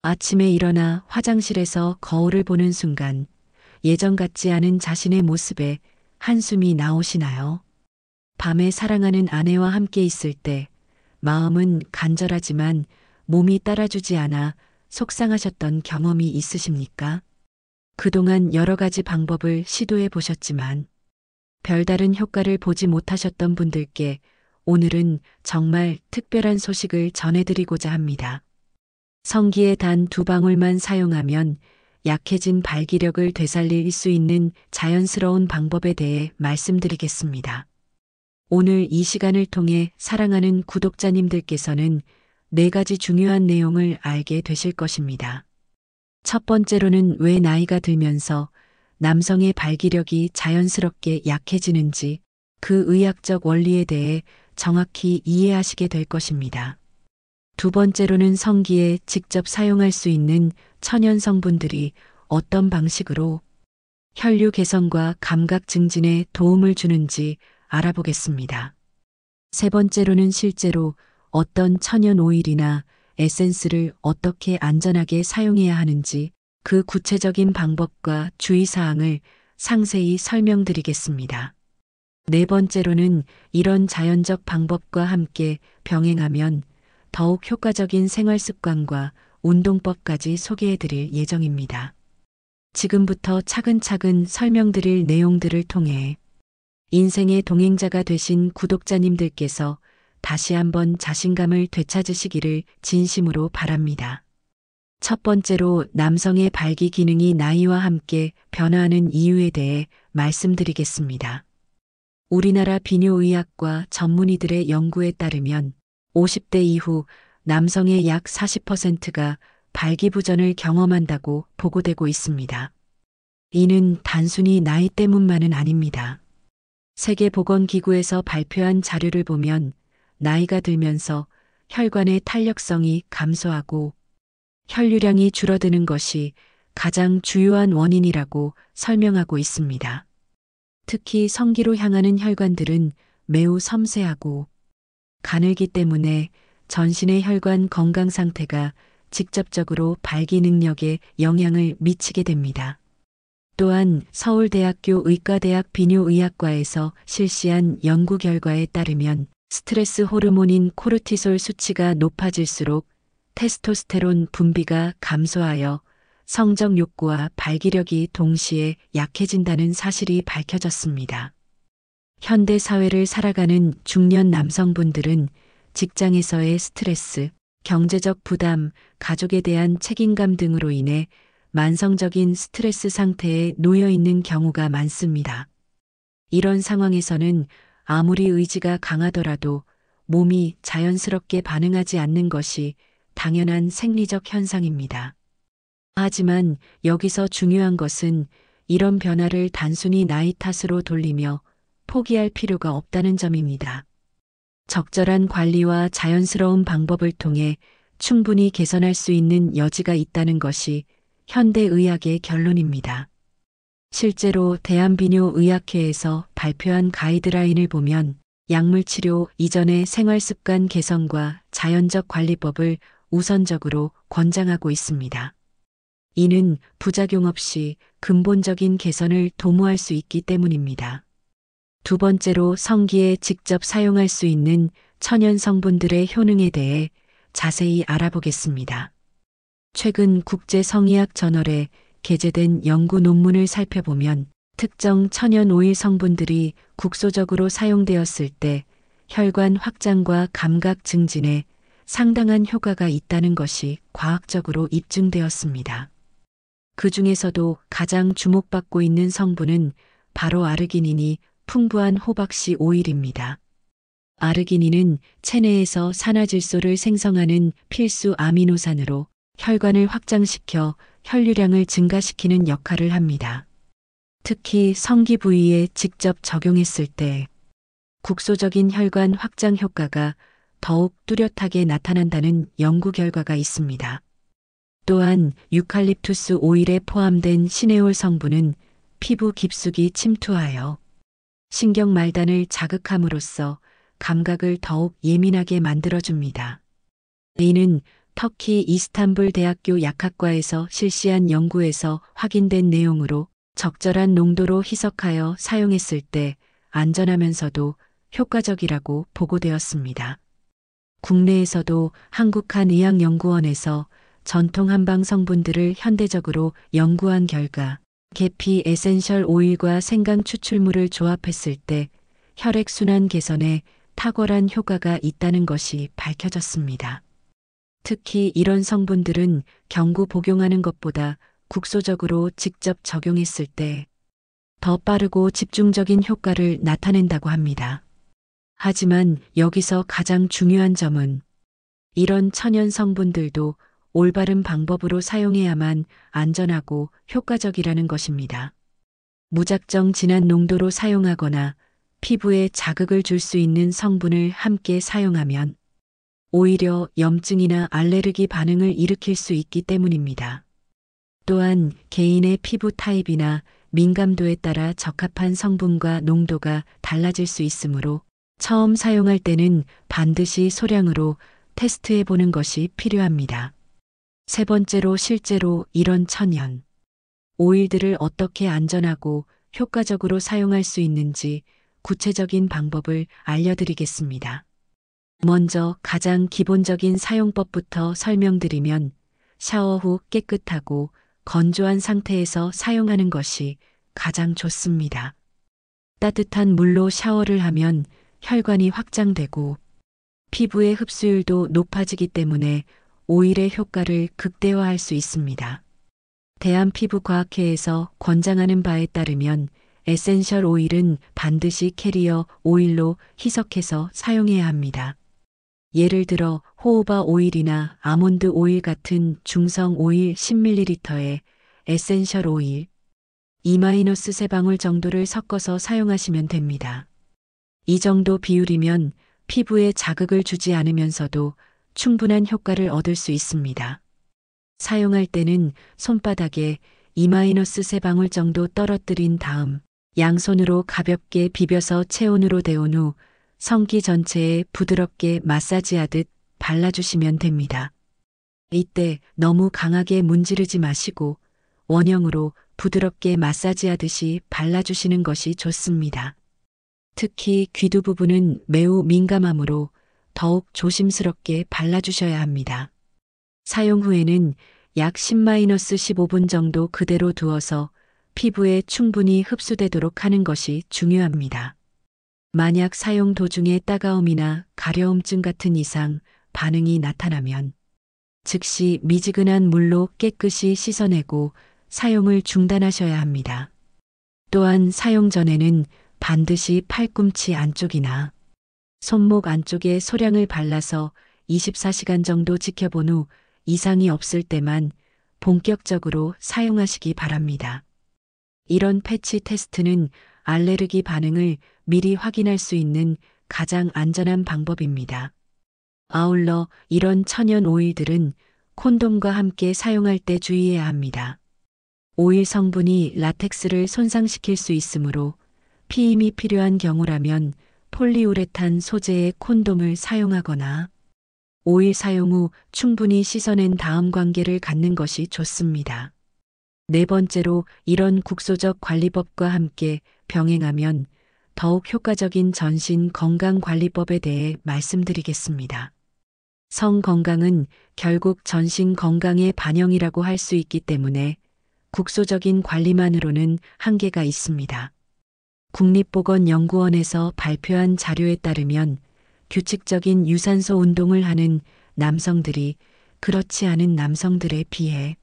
아침에 일어나 화장실에서 거울을 보는 순간 예전 같지 않은 자신의 모습에 한숨이 나오시나요? 밤에 사랑하는 아내와 함께 있을 때 마음은 간절하지만 몸이 따라주지 않아 속상하셨던 경험이 있으십니까? 그동안 여러 가지 방법을 시도해 보셨지만 별다른 효과를 보지 못하셨던 분들께 오늘은 정말 특별한 소식을 전해드리고자 합니다. 성기에 단 2방울만 사용하면 약해진 발기력을 되살릴 수 있는 자연스러운 방법에 대해 말씀드리겠습니다. 오늘 이 시간을 통해 사랑하는 구독자님들께서는 4가지 중요한 내용을 알게 되실 것입니다. 첫 번째로는 왜 나이가 들면서 남성의 발기력이 자연스럽게 약해지는지 그 의학적 원리에 대해 정확히 이해하시게 될 것입니다. 두 번째로는 성기에 직접 사용할 수 있는 천연 성분들이 어떤 방식으로 혈류 개선과 감각 증진에 도움을 주는지 알아보겠습니다. 세 번째로는 실제로 어떤 천연 오일이나 에센스를 어떻게 안전하게 사용해야 하는지 그 구체적인 방법과 주의사항을 상세히 설명드리겠습니다. 네 번째로는 이런 자연적 방법과 함께 병행하면 더욱 효과적인 생활 습관과 운동법까지 소개해 드릴 예정입니다. 지금부터 차근차근 설명드릴 내용들을 통해 인생의 동행자가 되신 구독자님들께서 다시 한번 자신감을 되찾으시기를 진심으로 바랍니다. 첫 번째로 남성의 발기 기능이 나이와 함께 변화하는 이유에 대해 말씀드리겠습니다. 우리나라 비뇨의학과 전문의들의 연구에 따르면 50대 이후 남성의 약 40%가 발기부전을 경험한다고 보고되고 있습니다. 이는 단순히 나이 때문만은 아닙니다. 세계보건기구에서 발표한 자료를 보면 나이가 들면서 혈관의 탄력성이 감소하고 혈류량이 줄어드는 것이 가장 주요한 원인이라고 설명하고 있습니다. 특히 성기로 향하는 혈관들은 매우 섬세하고 가늘기 때문에 전신의 혈관 건강 상태가 직접적으로 발기 능력에 영향을 미치게 됩니다. 또한 서울대학교 의과대학 비뇨의학과에서 실시한 연구 결과에 따르면 스트레스 호르몬인 코르티솔 수치가 높아질수록 테스토스테론 분비가 감소하여 성적 욕구와 발기력이 동시에 약해진다는 사실이 밝혀졌습니다. 현대 사회를 살아가는 중년 남성분들은 직장에서의 스트레스, 경제적 부담, 가족에 대한 책임감 등으로 인해 만성적인 스트레스 상태에 놓여 있는 경우가 많습니다. 이런 상황에서는 아무리 의지가 강하더라도 몸이 자연스럽게 반응하지 않는 것이 당연한 생리적 현상입니다. 하지만 여기서 중요한 것은 이런 변화를 단순히 나이 탓으로 돌리며 포기할 필요가 없다는 점입니다. 적절한 관리와 자연스러운 방법을 통해 충분히 개선할 수 있는 여지가 있다는 것이 현대의학의 결론입니다. 실제로 대한비뇨의학회에서 발표한 가이드라인을 보면 약물치료 이전의 생활습관 개선과 자연적 관리법을 우선적으로 권장하고 있습니다. 이는 부작용 없이 근본적인 개선을 도모할 수 있기 때문입니다. 두 번째로 성기에 직접 사용할 수 있는 천연 성분들의 효능에 대해 자세히 알아보겠습니다. 최근 국제성의학 저널에 게재된 연구 논문을 살펴보면 특정 천연 오일 성분들이 국소적으로 사용되었을 때 혈관 확장과 감각 증진에 상당한 효과가 있다는 것이 과학적으로 입증되었습니다. 그 중에서도 가장 주목받고 있는 성분은 바로 아르기닌이 풍부한 호박씨 오일입니다. 아르기닌은 체내에서 산화질소를 생성하는 필수 아미노산으로 혈관을 확장시켜 혈류량을 증가시키는 역할을 합니다. 특히 성기 부위에 직접 적용했을 때 국소적인 혈관 확장 효과가 더욱 뚜렷하게 나타난다는 연구 결과가 있습니다. 또한 유칼립투스 오일에 포함된 시네올 성분은 피부 깊숙이 침투하여 신경 말단을 자극함으로써 감각을 더욱 예민하게 만들어줍니다. 이는 터키 이스탄불 대학교 약학과에서 실시한 연구에서 확인된 내용으로 적절한 농도로 희석하여 사용했을 때 안전하면서도 효과적이라고 보고되었습니다. 국내에서도 한국한의학연구원에서 전통 한방 성분들을 현대적으로 연구한 결과 계피 에센셜 오일과 생강 추출물을 조합했을 때 혈액순환 개선에 탁월한 효과가 있다는 것이 밝혀졌습니다. 특히 이런 성분들은 경구 복용하는 것보다 국소적으로 직접 적용했을 때 더 빠르고 집중적인 효과를 나타낸다고 합니다. 하지만 여기서 가장 중요한 점은 이런 천연 성분들도 올바른 방법으로 사용해야만 안전하고 효과적이라는 것입니다. 무작정 진한 농도로 사용하거나 피부에 자극을 줄 수 있는 성분을 함께 사용하면 오히려 염증이나 알레르기 반응을 일으킬 수 있기 때문입니다. 또한 개인의 피부 타입이나 민감도에 따라 적합한 성분과 농도가 달라질 수 있으므로 처음 사용할 때는 반드시 소량으로 테스트해 보는 것이 필요합니다. 세 번째로 실제로 이런 천연 오일들을 어떻게 안전하고 효과적으로 사용할 수 있는지 구체적인 방법을 알려드리겠습니다. 먼저 가장 기본적인 사용법부터 설명드리면 샤워 후 깨끗하고 건조한 상태에서 사용하는 것이 가장 좋습니다. 따뜻한 물로 샤워를 하면 혈관이 확장되고 피부의 흡수율도 높아지기 때문에 오일의 효과를 극대화할 수 있습니다. 대한피부과학회에서 권장하는 바에 따르면 에센셜 오일은 반드시 캐리어 오일로 희석해서 사용해야 합니다. 예를 들어 호호바 오일이나 아몬드 오일 같은 중성 오일 10ml에 에센셜 오일 2-3방울 정도를 섞어서 사용하시면 됩니다. 이 정도 비율이면 피부에 자극을 주지 않으면서도 충분한 효과를 얻을 수 있습니다. 사용할 때는 손바닥에 2-3방울 정도 떨어뜨린 다음 양손으로 가볍게 비벼서 체온으로 데운 후 성기 전체에 부드럽게 마사지하듯 발라주시면 됩니다. 이때 너무 강하게 문지르지 마시고 원형으로 부드럽게 마사지하듯이 발라주시는 것이 좋습니다. 특히 귀두 부분은 매우 민감하므로 더욱 조심스럽게 발라주셔야 합니다. 사용 후에는 약 10-15분 정도 그대로 두어서 피부에 충분히 흡수되도록 하는 것이 중요합니다. 만약 사용 도중에 따가움이나 가려움증 같은 이상 반응이 나타나면 즉시 미지근한 물로 깨끗이 씻어내고 사용을 중단하셔야 합니다. 또한 사용 전에는 반드시 팔꿈치 안쪽이나 손목 안쪽에 소량을 발라서 24시간 정도 지켜본 후 이상이 없을 때만 본격적으로 사용하시기 바랍니다. 이런 패치 테스트는 알레르기 반응을 미리 확인할 수 있는 가장 안전한 방법입니다. 아울러 이런 천연 오일들은 콘돔과 함께 사용할 때 주의해야 합니다. 오일 성분이 라텍스를 손상시킬 수 있으므로 피임이 필요한 경우라면 폴리우레탄 소재의 콘돔을 사용하거나 오일 사용 후 충분히 씻어낸 다음 관계를 갖는 것이 좋습니다. 네 번째로 이런 국소적 관리법과 함께 병행하면 더욱 효과적인 전신 건강관리법에 대해 말씀드리겠습니다. 성 건강은 결국 전신 건강의 반영이라고 할 수 있기 때문에 국소적인 관리만으로는 한계가 있습니다. 국립보건연구원에서 발표한 자료에 따르면 규칙적인 유산소 운동을 하는 남성들이 그렇지 않은 남성들에 비해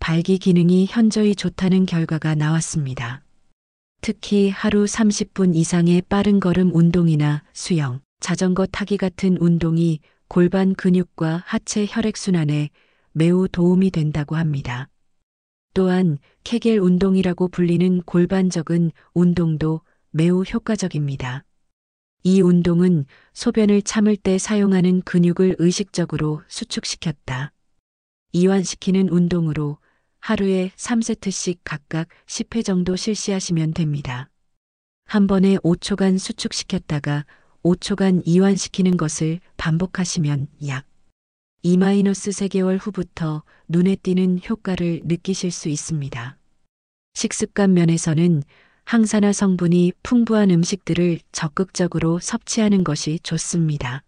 발기 기능이 현저히 좋다는 결과가 나왔습니다. 특히 하루 30분 이상의 빠른 걸음 운동이나 수영, 자전거 타기 같은 운동이 골반 근육과 하체 혈액순환에 매우 도움이 된다고 합니다. 또한 케겔 운동이라고 불리는 골반적은 운동도 매우 효과적입니다. 이 운동은 소변을 참을 때 사용하는 근육을 의식적으로 수축시켰다. 이완시키는 운동으로 하루에 3세트씩 각각 10회 정도 실시하시면 됩니다. 한 번에 5초간 수축시켰다가 5초간 이완시키는 것을 반복하시면 약 2-3개월 후부터 눈에 띄는 효과를 느끼실 수 있습니다. 식습관 면에서는 항산화 성분이 풍부한 음식들을 적극적으로 섭취하는 것이 좋습니다.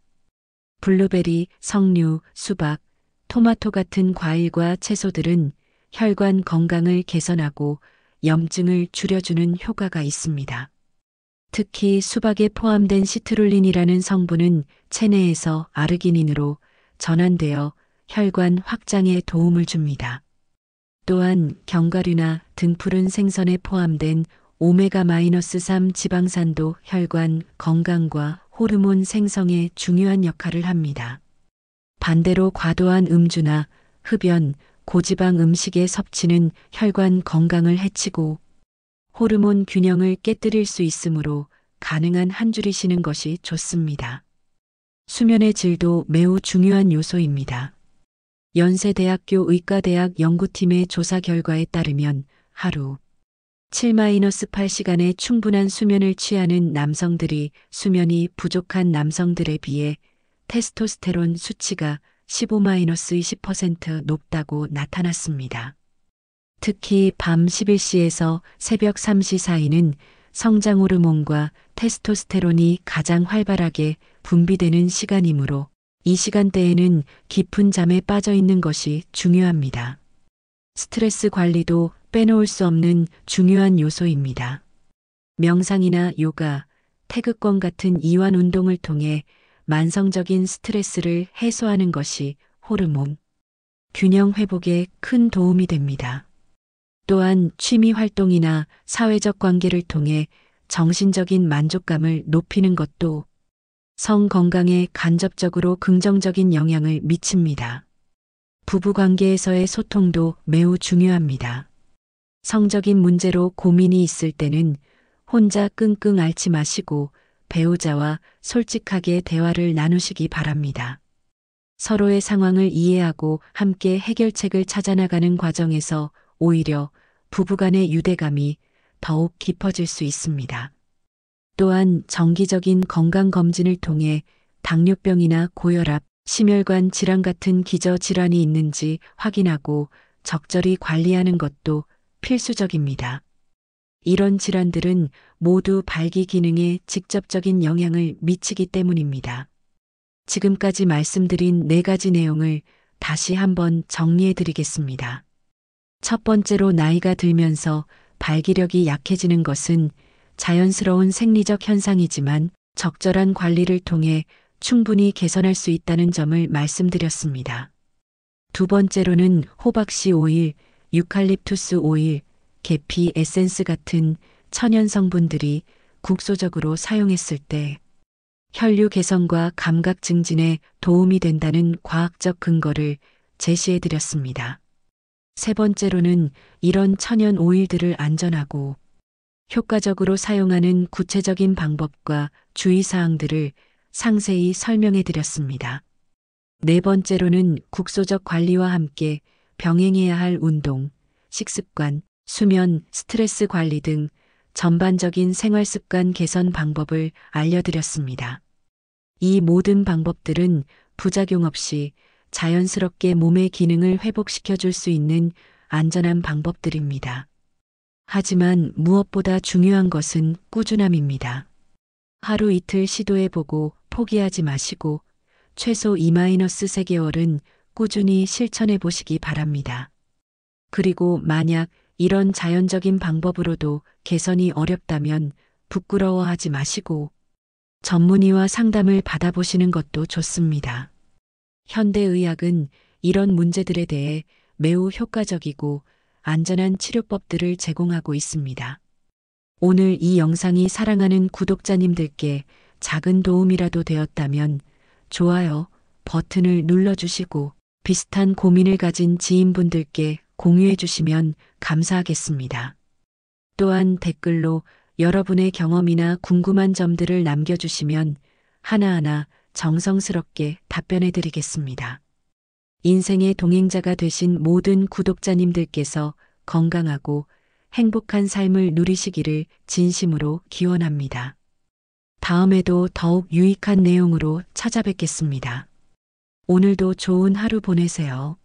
블루베리, 석류, 수박, 토마토 같은 과일과 채소들은 혈관 건강을 개선하고 염증을 줄여주는 효과가 있습니다. 특히 수박에 포함된 시트룰린이라는 성분은 체내에서 아르기닌으로 전환되어 혈관 확장에 도움을 줍니다. 또한 견과류나 등푸른 생선에 포함된 오메가-3 지방산도 혈관 건강과 호르몬 생성에 중요한 역할을 합니다. 반대로 과도한 음주나 흡연, 고지방 음식의 섭취는 혈관 건강을 해치고 호르몬 균형을 깨뜨릴 수 있으므로 가능한 한 줄이시는 것이 좋습니다. 수면의 질도 매우 중요한 요소입니다. 연세대학교 의과대학 연구팀의 조사 결과에 따르면 하루 7-8시간의 충분한 수면을 취하는 남성들이 수면이 부족한 남성들에 비해 테스토스테론 수치가 15-20% 높다고 나타났습니다. 특히 밤 11시에서 새벽 3시 사이는 성장 호르몬과 테스토스테론이 가장 활발하게 분비되는 시간이므로 이 시간대에는 깊은 잠에 빠져 있는 것이 중요합니다. 스트레스 관리도 빼놓을 수 없는 중요한 요소입니다. 명상이나 요가, 태극권 같은 이완 운동을 통해 만성적인 스트레스를 해소하는 것이 호르몬 균형 회복에 큰 도움이 됩니다. 또한 취미 활동이나 사회적 관계를 통해 정신적인 만족감을 높이는 것도 성 건강에 간접적으로 긍정적인 영향을 미칩니다. 부부 관계에서의 소통도 매우 중요합니다. 성적인 문제로 고민이 있을 때는 혼자 끙끙 앓지 마시고 배우자와 솔직하게 대화를 나누시기 바랍니다. 서로의 상황을 이해하고 함께 해결책을 찾아나가는 과정에서 오히려 부부간의 유대감이 더욱 깊어질 수 있습니다. 또한 정기적인 건강검진을 통해 당뇨병이나 고혈압, 심혈관 질환 같은 기저질환이 있는지 확인하고 적절히 관리하는 것도 필수적입니다. 이런 질환들은 모두 발기 기능에 직접적인 영향을 미치기 때문입니다. 지금까지 말씀드린 4가지 내용을 다시 한번 정리해 드리겠습니다. 첫 번째로 나이가 들면서 발기력이 약해지는 것은 자연스러운 생리적 현상이지만 적절한 관리를 통해 충분히 개선할 수 있다는 점을 말씀드렸습니다. 두 번째로는 호박씨 오일, 유칼립투스 오일, 계피 에센스 같은 천연 성분들이 국소적으로 사용했을 때 혈류 개선과 감각 증진에 도움이 된다는 과학적 근거를 제시해 드렸습니다. 세 번째로는 이런 천연 오일들을 안전하고 효과적으로 사용하는 구체적인 방법과 주의사항들을 상세히 설명해 드렸습니다. 네 번째로는 국소적 관리와 함께 병행해야 할 운동, 식습관, 수면, 스트레스 관리 등 전반적인 생활습관 개선 방법을 알려드렸습니다. 이 모든 방법들은 부작용 없이 자연스럽게 몸의 기능을 회복시켜 줄 수 있는 안전한 방법들입니다. 하지만 무엇보다 중요한 것은 꾸준함입니다. 하루 이틀 시도해보고 포기하지 마시고 최소 2-3개월은 꾸준히 실천해 보시기 바랍니다. 그리고 만약 이런 자연적인 방법으로도 개선이 어렵다면 부끄러워하지 마시고 전문의와 상담을 받아보시는 것도 좋습니다. 현대의학은 이런 문제들에 대해 매우 효과적이고 안전한 치료법들을 제공하고 있습니다. 오늘 이 영상이 사랑하는 구독자님들께 작은 도움이라도 되었다면 좋아요 버튼을 눌러주시고 비슷한 고민을 가진 지인분들께 공유해 주시면 감사하겠습니다. 또한 댓글로 여러분의 경험이나 궁금한 점들을 남겨주시면 하나하나 정성스럽게 답변해 드리겠습니다. 인생의 동행자가 되신 모든 구독자님들께서 건강하고 행복한 삶을 누리시기를 진심으로 기원합니다. 다음에도 더욱 유익한 내용으로 찾아뵙겠습니다. 오늘도 좋은 하루 보내세요.